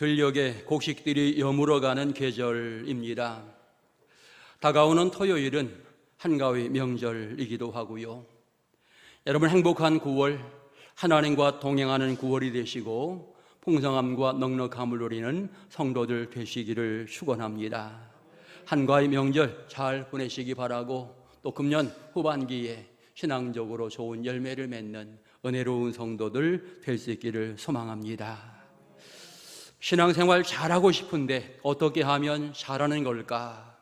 들녘에 곡식들이 여물어가는 계절입니다. 다가오는 토요일은 한가위 명절이기도 하고요. 여러분 행복한 9월, 하나님과 동행하는 9월이 되시고 풍성함과 넉넉함을 누리는 성도들 되시기를 축원합니다. 한가위 명절 잘 보내시기 바라고, 또 금년 후반기에 신앙적으로 좋은 열매를 맺는 은혜로운 성도들 될 수 있기를 소망합니다. 신앙생활 잘하고 싶은데 어떻게 하면 잘하는 걸까?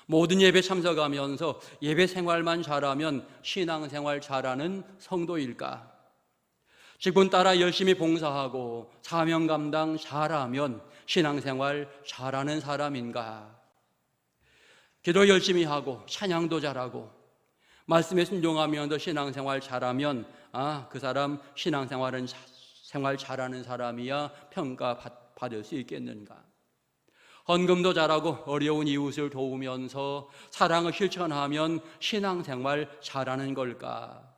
모든 예배 참석하면서 예배 생활만 잘하면 신앙생활 잘하는 성도일까? 직분 따라 열심히 봉사하고 사명 감당 잘하면 신앙생활 잘하는 사람인가? 기도 열심히 하고 찬양도 잘하고 말씀에 순종하면서 신앙생활 잘하면 그 사람 신앙생활은 생활 잘하는 사람이야 평가받을 수 있겠는가? 헌금도 잘하고 어려운 이웃을 도우면서 사랑을 실천하면 신앙생활 잘하는 걸까?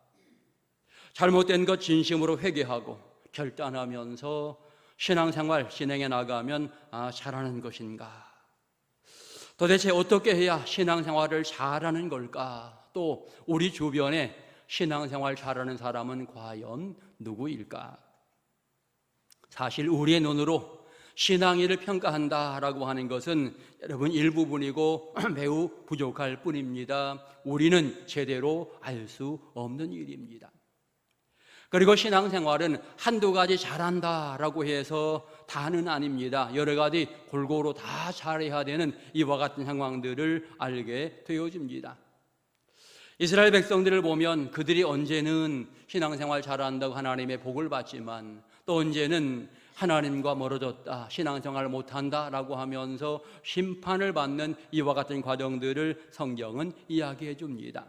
잘못된 것 진심으로 회개하고 결단하면서 신앙생활 진행해 나가면 잘하는 것인가? 도대체 어떻게 해야 신앙생활을 잘하는 걸까? 또 우리 주변에 신앙생활 잘하는 사람은 과연 누구일까? 사실 우리의 눈으로 신앙인을 평가한다라고 하는 것은 여러분 일부분이고 매우 부족할 뿐입니다. 우리는 제대로 알 수 없는 일입니다. 그리고 신앙생활은 한두 가지 잘한다라고 해서 다는 아닙니다. 여러 가지 골고루 다 잘해야 되는 이와 같은 상황들을 알게 되어집니다. 이스라엘 백성들을 보면 그들이 언제는 신앙생활 잘한다고 하나님의 복을 받지만 또 언제는 하나님과 멀어졌다, 신앙생활을 못한다라고 하면서 심판을 받는 이와 같은 과정들을 성경은 이야기해 줍니다.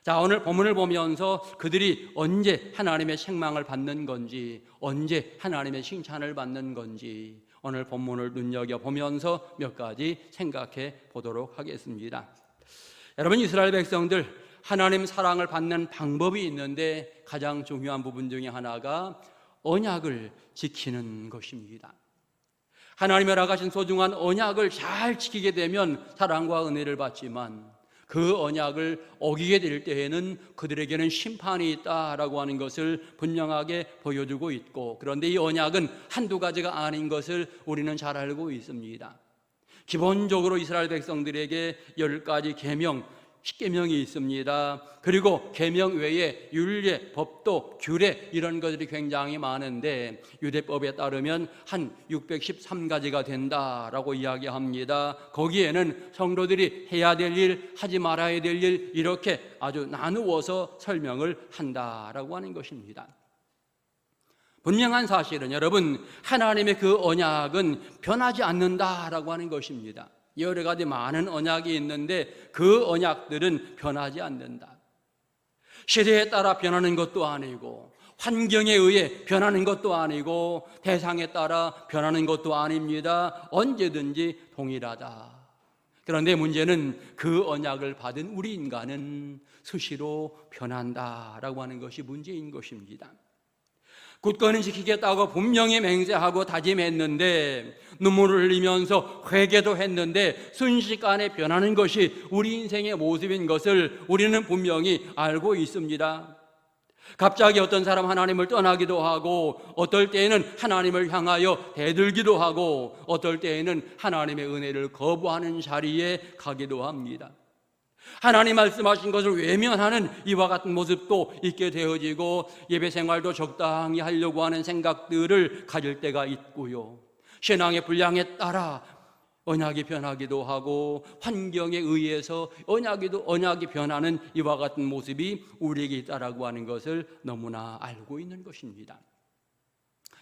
자, 오늘 본문을 보면서 그들이 언제 하나님의 책망을 받는 건지, 언제 하나님의 칭찬을 받는 건지 오늘 본문을 눈여겨보면서 몇 가지 생각해 보도록 하겠습니다. 여러분, 이스라엘 백성들 하나님 사랑을 받는 방법이 있는데 가장 중요한 부분 중에 하나가 언약을 지키는 것입니다. 하나님이 허락하신 소중한 언약을 잘 지키게 되면 사랑과 은혜를 받지만 그 언약을 어기게 될 때에는 그들에게는 심판이 있다라고 하는 것을 분명하게 보여주고 있고, 그런데 이 언약은 한두 가지가 아닌 것을 우리는 잘 알고 있습니다. 기본적으로 이스라엘 백성들에게 10가지 계명, 10계명이 있습니다. 그리고 계명 외에 율례, 법도, 규례 이런 것들이 굉장히 많은데 유대법에 따르면 한 613가지가 된다라고 이야기합니다. 거기에는 성도들이 해야 될 일, 하지 말아야 될 일 이렇게 아주 나누어서 설명을 한다라고 하는 것입니다. 분명한 사실은 여러분, 하나님의 그 언약은 변하지 않는다라고 하는 것입니다. 여러 가지 많은 언약이 있는데 그 언약들은 변하지 않는다. 시대에 따라 변하는 것도 아니고 환경에 의해 변하는 것도 아니고 대상에 따라 변하는 것도 아닙니다. 언제든지 동일하다. 그런데 문제는 그 언약을 받은 우리 인간은 수시로 변한다라고 하는 것이 문제인 것입니다. 굳건히 지키겠다고 분명히 맹세하고 다짐했는데 눈물을 흘리면서 회개도 했는데 순식간에 변하는 것이 우리 인생의 모습인 것을 우리는 분명히 알고 있습니다. 갑자기 어떤 사람 하나님을 떠나기도 하고 어떨 때에는 하나님을 향하여 대들기도 하고 어떨 때에는 하나님의 은혜를 거부하는 자리에 가기도 합니다. 하나님 말씀하신 것을 외면하는 이와 같은 모습도 있게 되어지고 예배 생활도 적당히 하려고 하는 생각들을 가질 때가 있고요. 신앙의 분량에 따라 언약이 변하기도 하고 환경에 의해서 언약이 변하는 이와 같은 모습이 우리에게 있다라고 하는 것을 너무나 알고 있는 것입니다.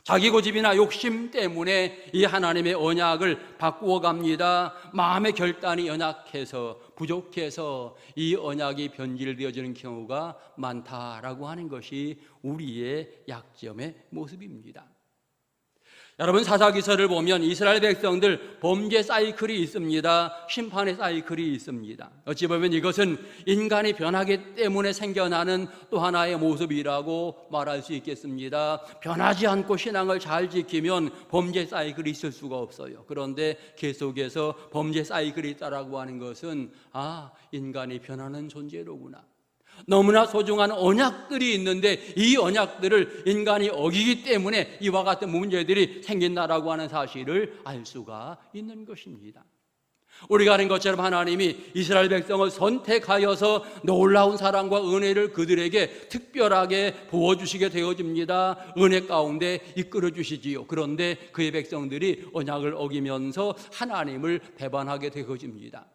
자기 고집이나 욕심 때문에 이 하나님의 언약을 바꾸어 갑니다. 마음의 결단이 연약해서 부족해서 이 언약이 변질되어지는 경우가 많다라고 하는 것이 우리의 약점의 모습입니다. 여러분, 사사기서를 보면 이스라엘 백성들 범죄 사이클이 있습니다. 심판의 사이클이 있습니다. 어찌 보면 이것은 인간이 변하기 때문에 생겨나는 또 하나의 모습이라고 말할 수 있겠습니다. 변하지 않고 신앙을 잘 지키면 범죄 사이클이 있을 수가 없어요. 그런데 계속해서 범죄 사이클이 있다라고 하는 것은 인간이 변하는 존재로구나. 너무나 소중한 언약들이 있는데 이 언약들을 인간이 어기기 때문에 이와 같은 문제들이 생긴다라고 하는 사실을 알 수가 있는 것입니다. 우리가 아는 것처럼 하나님이 이스라엘 백성을 선택하여서 놀라운 사랑과 은혜를 그들에게 특별하게 부어주시게 되어집니다. 은혜 가운데 이끌어 주시지요. 그런데 그의 백성들이 언약을 어기면서 하나님을 배반하게 되어집니다.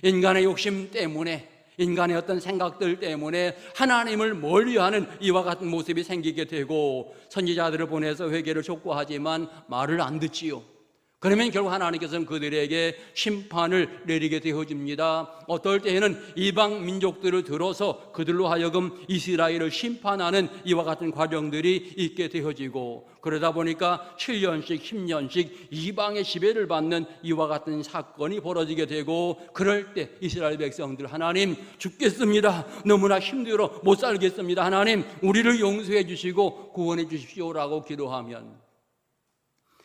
인간의 욕심 때문에, 인간의 어떤 생각들 때문에 하나님을 멀리하는 이와 같은 모습이 생기게 되고, 선지자들을 보내서 회개를 촉구하지만 말을 안 듣지요. 그러면 결국 하나님께서는 그들에게 심판을 내리게 되어집니다. 어떨 때에는 이방 민족들을 들어서 그들로 하여금 이스라엘을 심판하는 이와 같은 과정들이 있게 되어지고, 그러다 보니까 7년씩 10년씩 이방의 지배를 받는 이와 같은 사건이 벌어지게 되고, 그럴 때 이스라엘 백성들, 하나님 죽겠습니다, 너무나 힘들어 못 살겠습니다, 하나님 우리를 용서해 주시고 구원해 주십시오라고 기도하면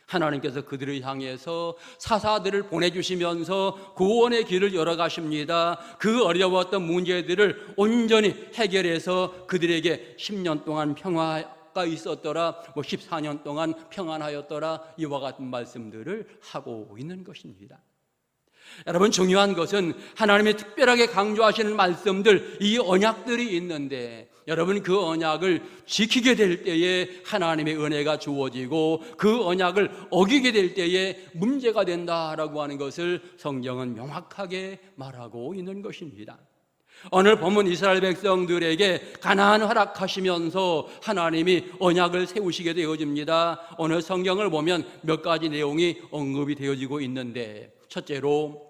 하나님께서 그들을 향해서 사사들을 보내주시면서 구원의 길을 열어가십니다. 그 어려웠던 문제들을 온전히 해결해서 그들에게 10년 동안 평화가 있었더라, 14년 동안 평안하였더라, 이와 같은 말씀들을 하고 있는 것입니다. 여러분, 중요한 것은 하나님이 특별하게 강조하시는 말씀들, 이 언약들이 있는데 여러분, 그 언약을 지키게 될 때에 하나님의 은혜가 주어지고 그 언약을 어기게 될 때에 문제가 된다라고 하는 것을 성경은 명확하게 말하고 있는 것입니다. 오늘 본문 이스라엘 백성들에게 가나안 허락하시면서 하나님이 언약을 세우시게 되어집니다. 오늘 성경을 보면 몇 가지 내용이 언급이 되어지고 있는데, 첫째로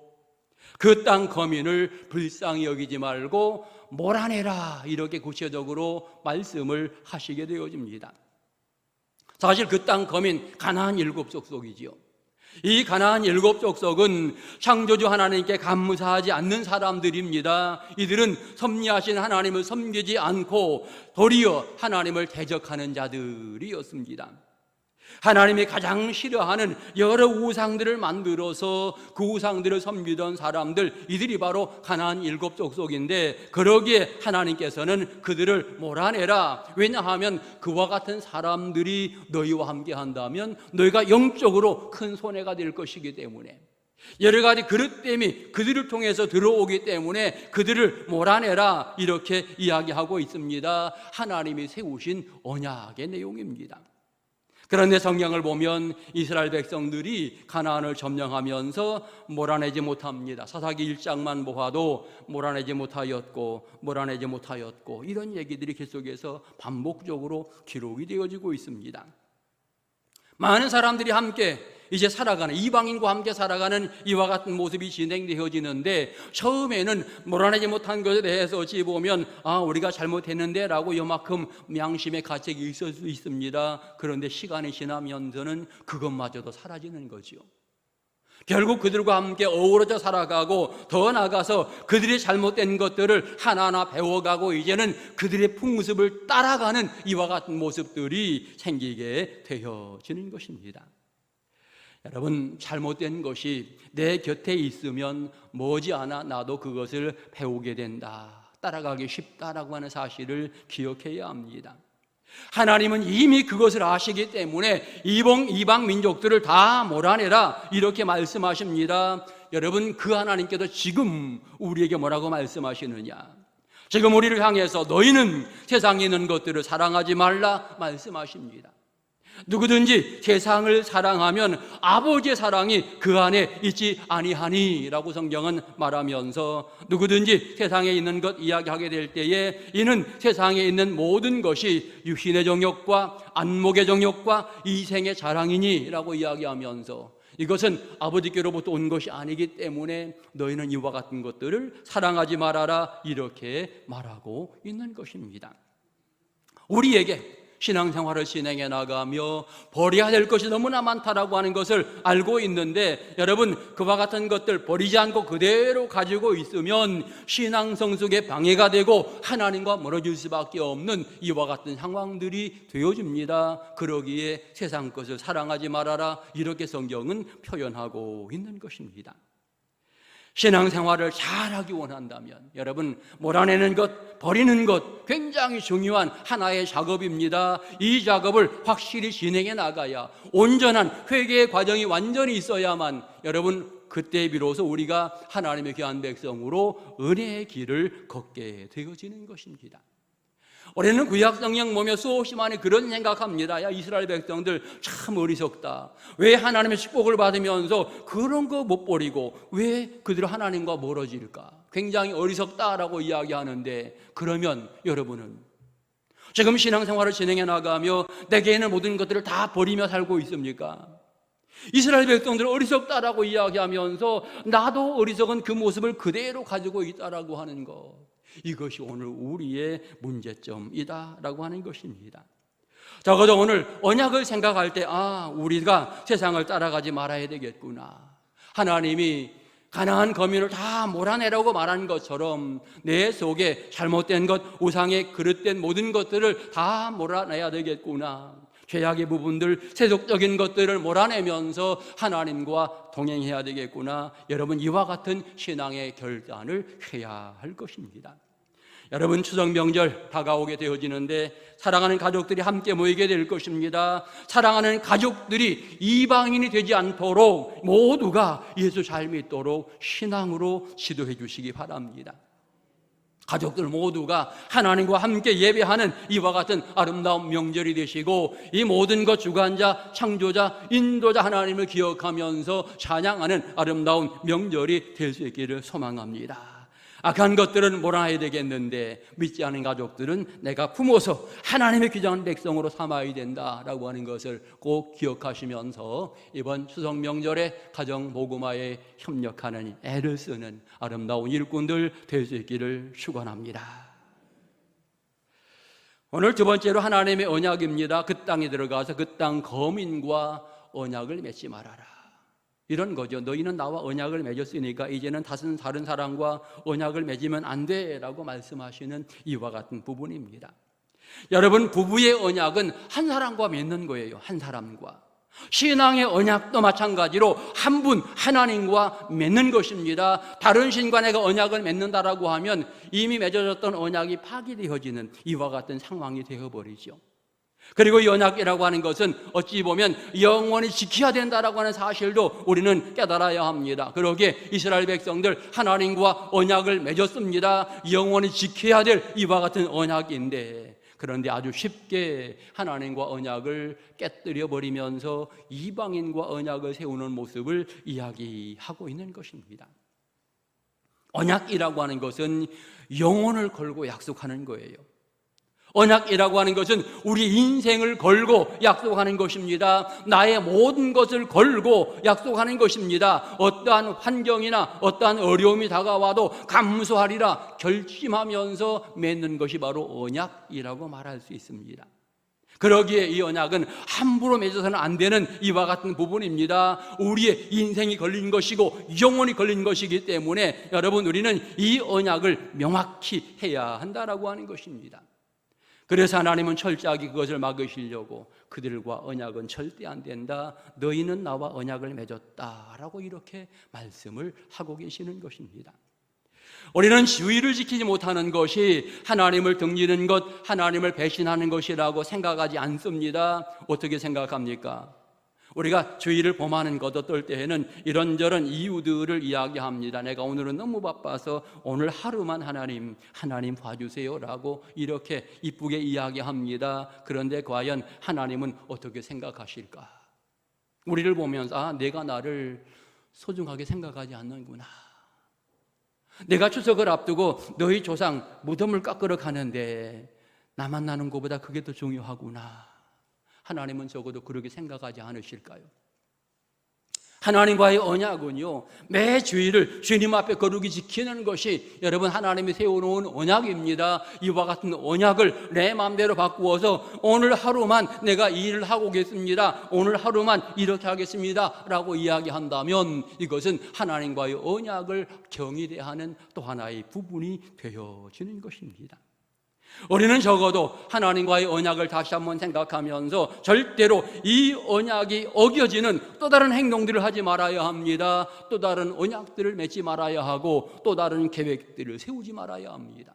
그 땅 거민을 불쌍히 여기지 말고 몰아내라, 이렇게 구체적으로 말씀을 하시게 되어집니다. 사실 그 땅 거민, 가나안 7족속이지요. 이 가나안 7족속은 창조주 하나님께 감사하지 않는 사람들입니다. 이들은 섭리하신 하나님을 섬기지 않고 도리어 하나님을 대적하는 자들이었습니다. 하나님이 가장 싫어하는 여러 우상들을 만들어서 그 우상들을 섬기던 사람들, 이들이 바로 가나안 7족속인데, 그러기에 하나님께서는 그들을 몰아내라. 왜냐하면 그와 같은 사람들이 너희와 함께 한다면 너희가 영적으로 큰 손해가 될 것이기 때문에, 여러 가지 그릇됨이 그들을 통해서 들어오기 때문에 그들을 몰아내라, 이렇게 이야기하고 있습니다. 하나님이 세우신 언약의 내용입니다. 그런데 성경을 보면 이스라엘 백성들이 가나안을 점령하면서 몰아내지 못합니다. 사사기 1장만 보아도 몰아내지 못하였고 이런 얘기들이 계속해서 반복적으로 기록이 되어지고 있습니다. 많은 사람들이 함께 이제 살아가는, 이방인과 함께 살아가는 이와 같은 모습이 진행되어지는데, 처음에는 몰아내지 못한 것에 대해서 어찌 보면 우리가 잘못했는데 라고 요만큼 양심의 가책이 있을 수 있습니다. 그런데 시간이 지나면서는 그것마저도 사라지는 거죠. 결국 그들과 함께 어우러져 살아가고, 더 나아가서 그들이 잘못된 것들을 하나하나 배워가고 이제는 그들의 풍습을 따라가는 이와 같은 모습들이 생기게 되어지는 것입니다. 여러분, 잘못된 것이 내 곁에 있으면 머지않아 나도 그것을 배우게 된다, 따라가기 쉽다라고 하는 사실을 기억해야 합니다. 하나님은 이미 그것을 아시기 때문에 이방 민족들을 다 몰아내라, 이렇게 말씀하십니다. 여러분, 그 하나님께서 지금 우리에게 뭐라고 말씀하시느냐? 지금 우리를 향해서 너희는 세상에 있는 것들을 사랑하지 말라 말씀하십니다. 누구든지 세상을 사랑하면 아버지의 사랑이 그 안에 있지 아니하니 라고 성경은 말하면서, 누구든지 세상에 있는 것 이야기하게 될 때에 이는 세상에 있는 모든 것이 육신의 정욕과 안목의 정욕과 이생의 자랑이니 라고 이야기하면서, 이것은 아버지께로부터 온 것이 아니기 때문에 너희는 이와 같은 것들을 사랑하지 말아라, 이렇게 말하고 있는 것입니다. 우리에게 신앙생활을 진행해 나가며 버려야 될 것이 너무나 많다라고 하는 것을 알고 있는데, 여러분, 그와 같은 것들 버리지 않고 그대로 가지고 있으면 신앙 성숙에 방해가 되고 하나님과 멀어질 수밖에 없는 이와 같은 상황들이 되어집니다. 그러기에 세상 것을 사랑하지 말아라, 이렇게 성경은 표현하고 있는 것입니다. 신앙생활을 잘하기 원한다면 여러분, 몰아내는 것, 버리는 것 굉장히 중요한 하나의 작업입니다. 이 작업을 확실히 진행해 나가야 온전한 회개의 과정이 완전히 있어야만 여러분, 그때 비로소 우리가 하나님의 귀한 백성으로 은혜의 길을 걷게 되어지는 것입니다. 우리는 구약 성경 보며 수없이 많이 그런 생각합니다. 야, 이스라엘 백성들 참 어리석다. 왜 하나님의 축복을 받으면서 그런 거 못 버리고 왜 그들 하나님과 멀어질까? 굉장히 어리석다라고 이야기하는데, 그러면 여러분은 지금 신앙생활을 진행해 나가며 내게 있는 모든 것들을 다 버리며 살고 있습니까? 이스라엘 백성들 어리석다라고 이야기하면서 나도 어리석은 그 모습을 그대로 가지고 있다라고 하는 것, 이것이 오늘 우리의 문제점이다라고 하는 것입니다. 적어도 오늘 언약을 생각할 때 우리가 세상을 따라가지 말아야 되겠구나. 하나님이 가나안 거민을 다 몰아내라고 말한 것처럼 내 속에 잘못된 것, 우상에 그릇된 모든 것들을 다 몰아내야 되겠구나. 죄악의 부분들, 세속적인 것들을 몰아내면서 하나님과 동행해야 되겠구나. 여러분, 이와 같은 신앙의 결단을 해야 할 것입니다. 여러분, 추석 명절 다가오게 되어지는데 사랑하는 가족들이 함께 모이게 될 것입니다. 사랑하는 가족들이 이방인이 되지 않도록 모두가 예수 잘 믿도록 신앙으로 지도해 주시기 바랍니다. 가족들 모두가 하나님과 함께 예배하는 이와 같은 아름다운 명절이 되시고, 이 모든 것 주관자, 창조자, 인도자 하나님을 기억하면서 찬양하는 아름다운 명절이 될 수 있기를 소망합니다. 악한 것들은 몰아내야 되겠는데 믿지 않은 가족들은 내가 품어서 하나님의 귀중한 백성으로 삼아야 된다라고 하는 것을 꼭 기억하시면서 이번 추석 명절에 가정 모금화에 협력하는, 애를 쓰는 아름다운 일꾼들 될 수 있기를 축원합니다. 오늘 두 번째로 하나님의 언약입니다. 그 땅에 들어가서 그 땅 거민과 언약을 맺지 말아라. 이런 거죠. 너희는 나와 언약을 맺었으니까 이제는 다른 사람과 언약을 맺으면 안 돼라고 말씀하시는 이와 같은 부분입니다. 여러분, 부부의 언약은 한 사람과 맺는 거예요. 한 사람과. 신앙의 언약도 마찬가지로 한 분 하나님과 맺는 것입니다. 다른 신과 내가 언약을 맺는다라고 하면 이미 맺어졌던 언약이 파기되어지는 이와 같은 상황이 되어버리죠. 그리고 이 언약이라고 하는 것은 어찌 보면 영원히 지켜야 된다라고 하는 사실도 우리는 깨달아야 합니다. 그러기에 이스라엘 백성들 하나님과 언약을 맺었습니다. 영원히 지켜야 될 이와 같은 언약인데, 그런데 아주 쉽게 하나님과 언약을 깨뜨려 버리면서 이방인과 언약을 세우는 모습을 이야기하고 있는 것입니다. 언약이라고 하는 것은 영혼을 걸고 약속하는 거예요. 언약이라고 하는 것은 우리 인생을 걸고 약속하는 것입니다. 나의 모든 것을 걸고 약속하는 것입니다. 어떠한 환경이나 어떠한 어려움이 다가와도 감수하리라 결심하면서 맺는 것이 바로 언약이라고 말할 수 있습니다. 그러기에 이 언약은 함부로 맺어서는 안 되는 이와 같은 부분입니다. 우리의 인생이 걸린 것이고 영혼이 걸린 것이기 때문에 여러분, 우리는 이 언약을 명확히 해야 한다라고 하는 것입니다. 그래서 하나님은 철저하게 그것을 막으시려고 그들과 언약은 절대 안 된다, 너희는 나와 언약을 맺었다라고 이렇게 말씀을 하고 계시는 것입니다. 우리는 주의를 지키지 못하는 것이 하나님을 등지는 것, 하나님을 배신하는 것이라고 생각하지 않습니다. 어떻게 생각합니까? 우리가 주의를 범하는 것, 어떨 때에는 이런저런 이유들을 이야기합니다. 내가 오늘은 너무 바빠서 오늘 하루만 하나님 봐주세요라고 이렇게 이쁘게 이야기합니다. 그런데 과연 하나님은 어떻게 생각하실까? 우리를 보면서 내가 나를 소중하게 생각하지 않는구나. 내가 추석을 앞두고 너희 조상 무덤을 깎으러 가는데 나 만나는 것보다 그게 더 중요하구나. 하나님은 적어도 그렇게 생각하지 않으실까요? 하나님과의 언약은요, 매 주일을 주님 앞에 거룩히 지키는 것이 여러분 하나님이 세워놓은 언약입니다. 이와 같은 언약을 내 마음대로 바꾸어서 오늘 하루만 내가 이 일을 하고 오겠습니다, 오늘 하루만 이렇게 하겠습니다 라고 이야기한다면 이것은 하나님과의 언약을 경이대하는 또 하나의 부분이 되어지는 것입니다. 우리는 적어도 하나님과의 언약을 다시 한번 생각하면서 절대로 이 언약이 어겨지는 또 다른 행동들을 하지 말아야 합니다. 또 다른 언약들을 맺지 말아야 하고 또 다른 계획들을 세우지 말아야 합니다.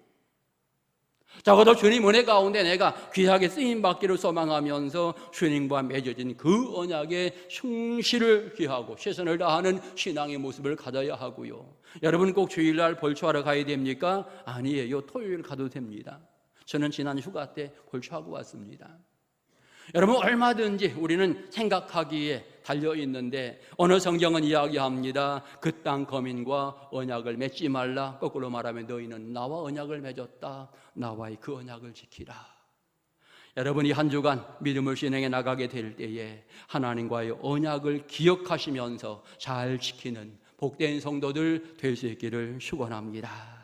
적어도 주님 은혜 가운데 내가 귀하게 쓰임받기를 소망하면서 주님과 맺어진 그 언약에 충실을 기하고 최선을 다하는 신앙의 모습을 가져야 하고요. 여러분 꼭 주일날 벌초하러 가야 됩니까? 아니에요. 토요일 가도 됩니다. 저는 지난 휴가 때 벌초하고 왔습니다. 여러분 얼마든지 우리는 생각하기에 달려있는데 어느 성경은 이야기합니다. 그 땅 거민과 언약을 맺지 말라. 거꾸로 말하면 너희는 나와 언약을 맺었다. 나와의 그 언약을 지키라. 여러분이 한 주간 믿음을 진행해 나가게 될 때에 하나님과의 언약을 기억하시면서 잘 지키는 복된 성도들 될 수 있기를 축원합니다.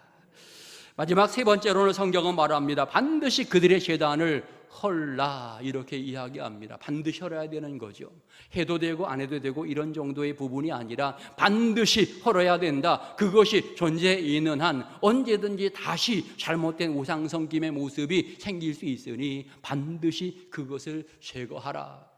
마지막 세 번째로는 성경은 말합니다. 반드시 그들의 제단을 헐라 이렇게 이야기합니다. 반드시 헐어야 되는 거죠. 해도 되고 안 해도 되고 이런 정도의 부분이 아니라 반드시 헐어야 된다. 그것이 존재에 있는 한 언제든지 다시 잘못된 우상 섬김의 모습이 생길 수 있으니 반드시 그것을 제거하라.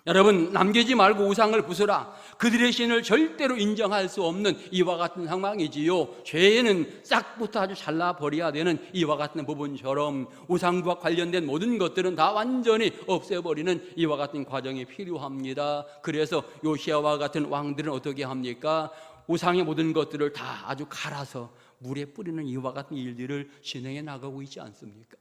여러분 남기지 말고 우상을 부수라. 그들의 신을 절대로 인정할 수 없는 이와 같은 상황이지요. 죄는 싹부터 아주 잘라버려야 되는 이와 같은 부분처럼 우상과 관련된 모든 것들은 다 완전히 없애버리는 이와 같은 과정이 필요합니다. 그래서 요시아와 같은 왕들은 어떻게 합니까? 우상의 모든 것들을 다 아주 갈아서 물에 뿌리는 이와 같은 일들을 진행해 나가고 있지 않습니까?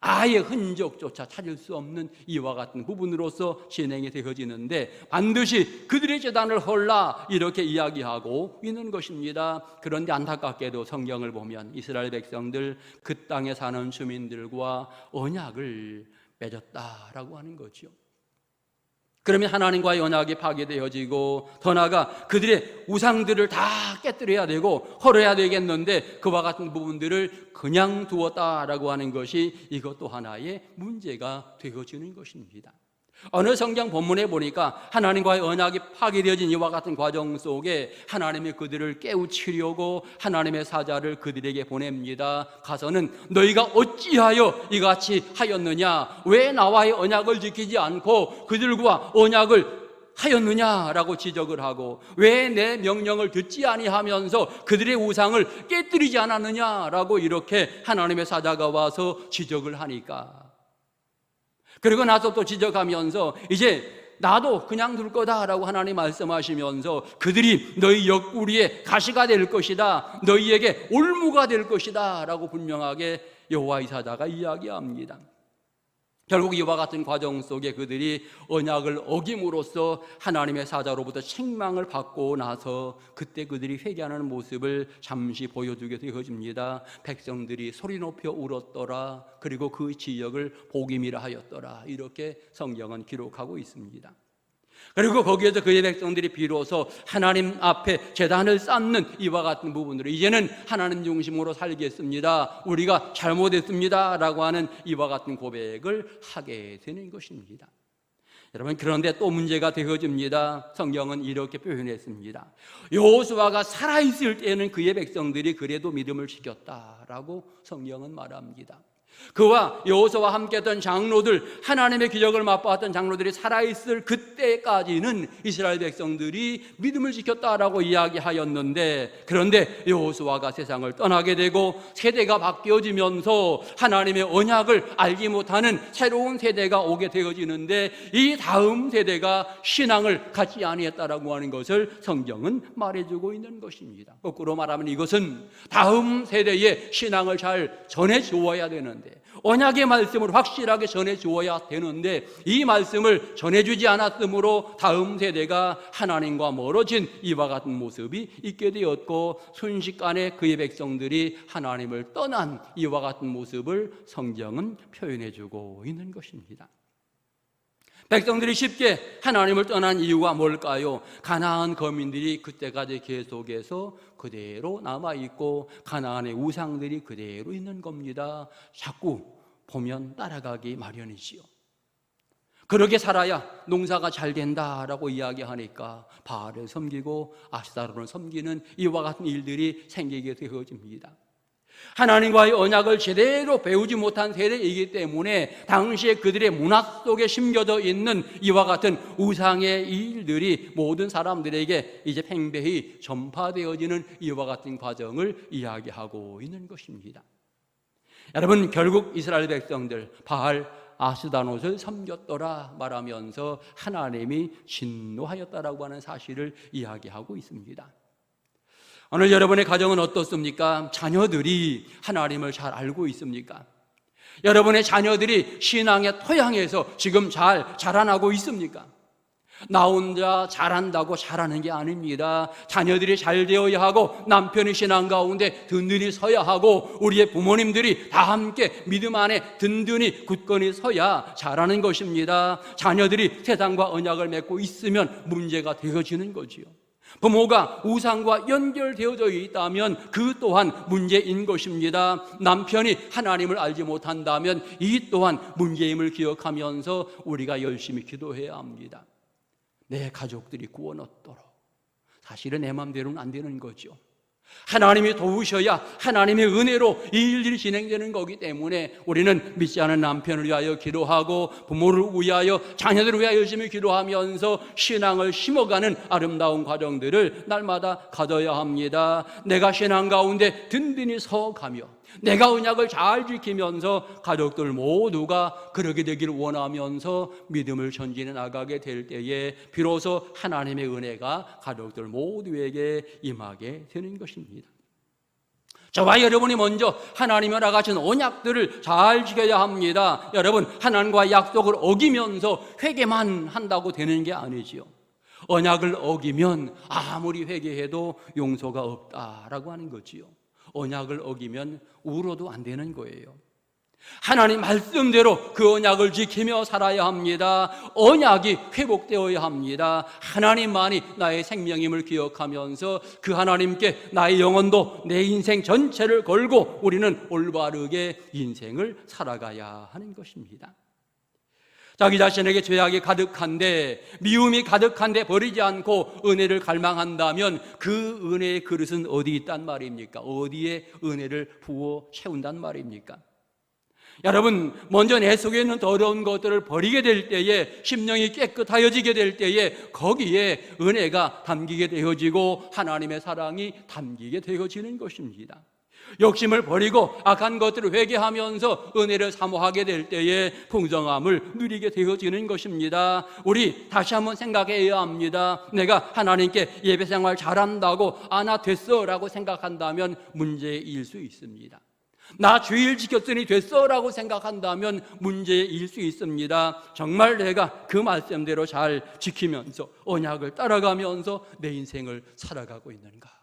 아예 흔적조차 찾을 수 없는 이와 같은 부분으로서 진행이 되어지는데 반드시 그들의 제단을 헐라 이렇게 이야기하고 있는 것입니다. 그런데 안타깝게도 성경을 보면 이스라엘 백성들 그 땅에 사는 주민들과 언약을 맺었다라고 하는 거죠. 그러면 하나님과의 언약이 파괴되어지고 더 나아가 그들의 우상들을 다 깨뜨려야 되고 헐어야 되겠는데 그와 같은 부분들을 그냥 두었다라고 하는 것이 이것도 하나의 문제가 되어지는 것입니다. 어느 성경 본문에 보니까 하나님과의 언약이 파괴되어진 이와 같은 과정 속에 하나님이 그들을 깨우치려고 하나님의 사자를 그들에게 보냅니다. 가서는 너희가 어찌하여 이같이 하였느냐, 왜 나와의 언약을 지키지 않고 그들과 언약을 하였느냐라고 지적을 하고 왜 내 명령을 듣지 아니하면서 그들의 우상을 깨뜨리지 않았느냐라고 이렇게 하나님의 사자가 와서 지적을 하니까 그리고 나서 또 지적하면서 이제 나도 그냥 둘 거다라고 하나님 말씀하시면서 그들이 너희 옆구리에 가시가 될 것이다, 너희에게 올무가 될 것이다 라고 분명하게 여호와의 사자가 이야기합니다. 결국 이와 같은 과정 속에 그들이 언약을 어김으로써 하나님의 사자로부터 책망을 받고 나서 그때 그들이 회개하는 모습을 잠시 보여주게 되어집니다. 백성들이 소리 높여 울었더라. 그리고 그 지역을 복임이라 하였더라. 이렇게 성경은 기록하고 있습니다. 그리고 거기에서 그의 백성들이 비로소 하나님 앞에 제단을 쌓는 이와 같은 부분으로 이제는 하나님 중심으로 살겠습니다, 우리가 잘못했습니다 라고 하는 이와 같은 고백을 하게 되는 것입니다. 여러분 그런데 또 문제가 되어집니다. 성경은 이렇게 표현했습니다. 여호수아가 살아있을 때는 그의 백성들이 그래도 믿음을 지켰다라고 성경은 말합니다. 그와 여호수아와 함께했던 장로들, 하나님의 기적을 맛보았던 장로들이 살아있을 그때까지는 이스라엘 백성들이 믿음을 지켰다라고 이야기하였는데 그런데 여호수아가 세상을 떠나게 되고 세대가 바뀌어지면서 하나님의 언약을 알지 못하는 새로운 세대가 오게 되어지는데 이 다음 세대가 신앙을 갖지 아니했다라고 하는 것을 성경은 말해주고 있는 것입니다. 거꾸로 말하면 이것은 다음 세대의 신앙을 잘 전해주어야 되는데 언약의 말씀을 확실하게 전해주어야 되는데 이 말씀을 전해주지 않았으므로 다음 세대가 하나님과 멀어진 이와 같은 모습이 있게 되었고 순식간에 그의 백성들이 하나님을 떠난 이와 같은 모습을 성경은 표현해주고 있는 것입니다. 백성들이 쉽게 하나님을 떠난 이유가 뭘까요? 가나안 거민들이 그때까지 계속해서 그대로 남아있고 가나안의 우상들이 그대로 있는 겁니다. 자꾸 보면 따라가기 마련이지요. 그렇게 살아야 농사가 잘 된다라고 이야기하니까 바알을 섬기고 아스타롯을 섬기는 이와 같은 일들이 생기게 되어집니다. 하나님과의 언약을 제대로 배우지 못한 세대이기 때문에 당시에 그들의 문화 속에 심겨져 있는 이와 같은 우상의 일들이 모든 사람들에게 이제 팽배히 전파되어지는 이와 같은 과정을 이야기하고 있는 것입니다. 여러분, 결국 이스라엘 백성들 바알 아스다롯을 섬겼더라 말하면서 하나님이 진노하였다라고 하는 사실을 이야기하고 있습니다. 오늘 여러분의 가정은 어떻습니까? 자녀들이 하나님을 잘 알고 있습니까? 여러분의 자녀들이 신앙의 토양에서 지금 잘 자라나고 있습니까? 나 혼자 잘한다고 잘하는 게 아닙니다. 자녀들이 잘 되어야 하고 남편이 신앙 가운데 든든히 서야 하고 우리의 부모님들이 다 함께 믿음 안에 든든히 굳건히 서야 잘하는 것입니다. 자녀들이 세상과 언약을 맺고 있으면 문제가 되어지는 거지요. 부모가 우상과 연결되어져 있다면 그 또한 문제인 것입니다. 남편이 하나님을 알지 못한다면 이 또한 문제임을 기억하면서 우리가 열심히 기도해야 합니다. 내 가족들이 구원 얻도록. 사실은 내 마음대로는 안 되는 거죠. 하나님이 도우셔야 하나님의 은혜로 이 일들이 진행되는 거기 때문에 우리는 믿지 않은 남편을 위하여 기도하고 부모를 위하여 자녀들을 위하여 열심히 기도하면서 신앙을 심어가는 아름다운 과정들을 날마다 가져야 합니다. 내가 신앙 가운데 든든히 서가며 내가 언약을 잘 지키면서 가족들 모두가 그러게 되기를 원하면서 믿음을 전진해 나가게 될 때에 비로소 하나님의 은혜가 가족들 모두에게 임하게 되는 것입니다. 저와 여러분이 먼저 하나님을 나가신 언약들을 잘 지켜야 합니다. 여러분, 하나님과의 약속을 어기면서 회개만 한다고 되는 게 아니지요. 언약을 어기면 아무리 회개해도 용서가 없다라고 하는 거지요. 언약을 어기면 울어도 안 되는 거예요. 하나님 말씀대로 그 언약을 지키며 살아야 합니다. 언약이 회복되어야 합니다. 하나님만이 나의 생명임을 기억하면서 그 하나님께 나의 영혼도 내 인생 전체를 걸고 우리는 올바르게 인생을 살아가야 하는 것입니다. 자기 자신에게 죄악이 가득한데 미움이 가득한데 버리지 않고 은혜를 갈망한다면 그 은혜의 그릇은 어디 있단 말입니까? 어디에 은혜를 부어 채운단 말입니까? 여러분, 먼저 내 속에 있는 더러운 것들을 버리게 될 때에 심령이 깨끗하여지게 될 때에 거기에 은혜가 담기게 되어지고 하나님의 사랑이 담기게 되어지는 것입니다. 욕심을 버리고 악한 것들을 회개하면서 은혜를 사모하게 될 때에 풍성함을 누리게 되어지는 것입니다. 우리 다시 한번 생각해야 합니다. 내가 하나님께 예배생활 잘한다고 나 됐어 라고 생각한다면 문제일 수 있습니다. 나 주일 지켰으니 됐어 라고 생각한다면 문제일 수 있습니다. 정말 내가 그 말씀대로 잘 지키면서 언약을 따라가면서 내 인생을 살아가고 있는가?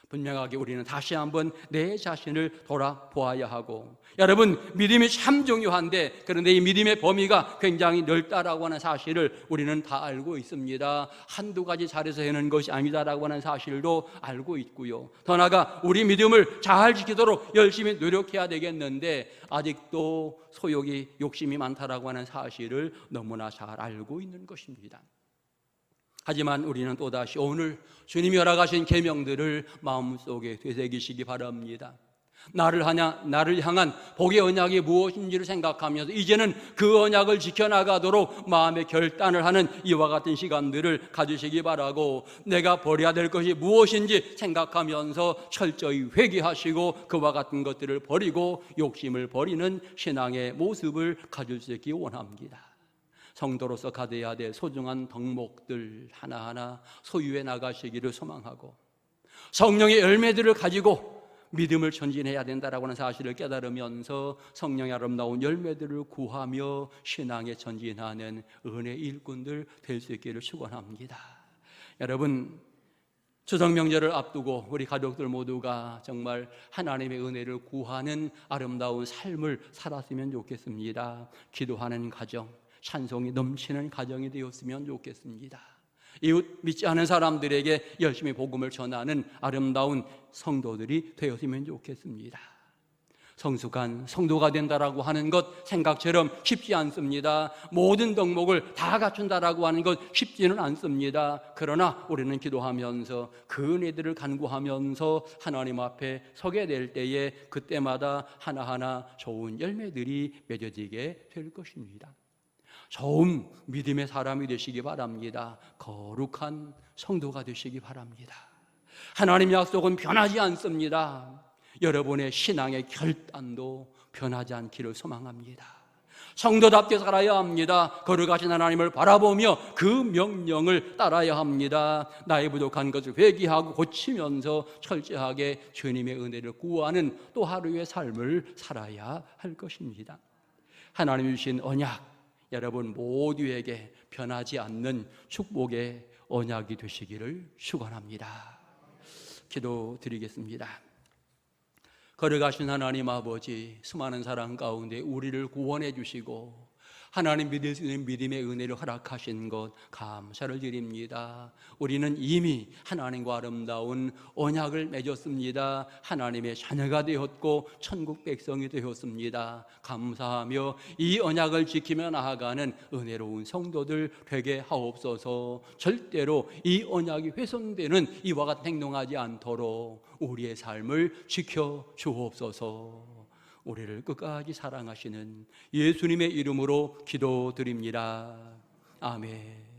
분명하게 우리는 다시 한번 내 자신을 돌아보아야 하고, 여러분, 믿음이 참 중요한데 그런데 이 믿음의 범위가 굉장히 넓다라고 하는 사실을 우리는 다 알고 있습니다. 한두 가지 잘해서 되는 것이 아니다라고 하는 사실도 알고 있고요. 더 나아가 우리 믿음을 잘 지키도록 열심히 노력해야 되겠는데 아직도 소욕이 욕심이 많다라고 하는 사실을 너무나 잘 알고 있는 것입니다. 하지만 우리는 또다시 오늘 주님이 허락하신 계명들을 마음속에 되새기시기 바랍니다. 나를 향한 복의 언약이 무엇인지를 생각하면서 이제는 그 언약을 지켜나가도록 마음의 결단을 하는 이와 같은 시간들을 가지시기 바라고, 내가 버려야 될 것이 무엇인지 생각하면서 철저히 회개하시고 그와 같은 것들을 버리고 욕심을 버리는 신앙의 모습을 가질 수 있기 원합니다. 성도로서 가져야 될 소중한 덕목들 하나하나 소유해 나가시기를 소망하고, 성령의 열매들을 가지고 믿음을 전진해야 된다라고 하는 사실을 깨달으면서 성령의 아름다운 열매들을 구하며 신앙에 전진하는 은혜 일꾼들 될 수 있기를 축원합니다. 여러분, 추석 명절을 앞두고 우리 가족들 모두가 정말 하나님의 은혜를 구하는 아름다운 삶을 살았으면 좋겠습니다. 기도하는 가정, 찬송이 넘치는 가정이 되었으면 좋겠습니다. 이웃 믿지 않은 사람들에게 열심히 복음을 전하는 아름다운 성도들이 되었으면 좋겠습니다. 성숙한 성도가 된다라고 하는 것 생각처럼 쉽지 않습니다. 모든 덕목을 다 갖춘다라고 하는 것 쉽지는 않습니다. 그러나 우리는 기도하면서 그 은혜들을 간구하면서 하나님 앞에 서게 될 때에 그때마다 하나하나 좋은 열매들이 맺어지게 될 것입니다. 좋은 믿음의 사람이 되시기 바랍니다. 거룩한 성도가 되시기 바랍니다. 하나님 약속은 변하지 않습니다. 여러분의 신앙의 결단도 변하지 않기를 소망합니다. 성도답게 살아야 합니다. 거룩하신 하나님을 바라보며 그 명령을 따라야 합니다. 나의 부족한 것을 회개하고 고치면서 철저하게 주님의 은혜를 구하는 또 하루의 삶을 살아야 할 것입니다. 하나님 주신 언약, 여러분 모두에게 변하지 않는 축복의 언약이 되시기를 축원합니다. 기도드리겠습니다. 거룩하신 하나님 아버지, 수많은 사람 가운데 우리를 구원해 주시고 하나님 믿을 수 있는 믿음의 은혜를 허락하신 것 감사를 드립니다. 우리는 이미 하나님과 아름다운 언약을 맺었습니다. 하나님의 자녀가 되었고 천국 백성이 되었습니다. 감사하며 이 언약을 지키며 나아가는 은혜로운 성도들 되게 하옵소서. 절대로 이 언약이 훼손되는 이와 같은 행동하지 않도록 우리의 삶을 지켜 주옵소서. 우리를 끝까지 사랑하시는 예수님의 이름으로 기도드립니다. 아멘.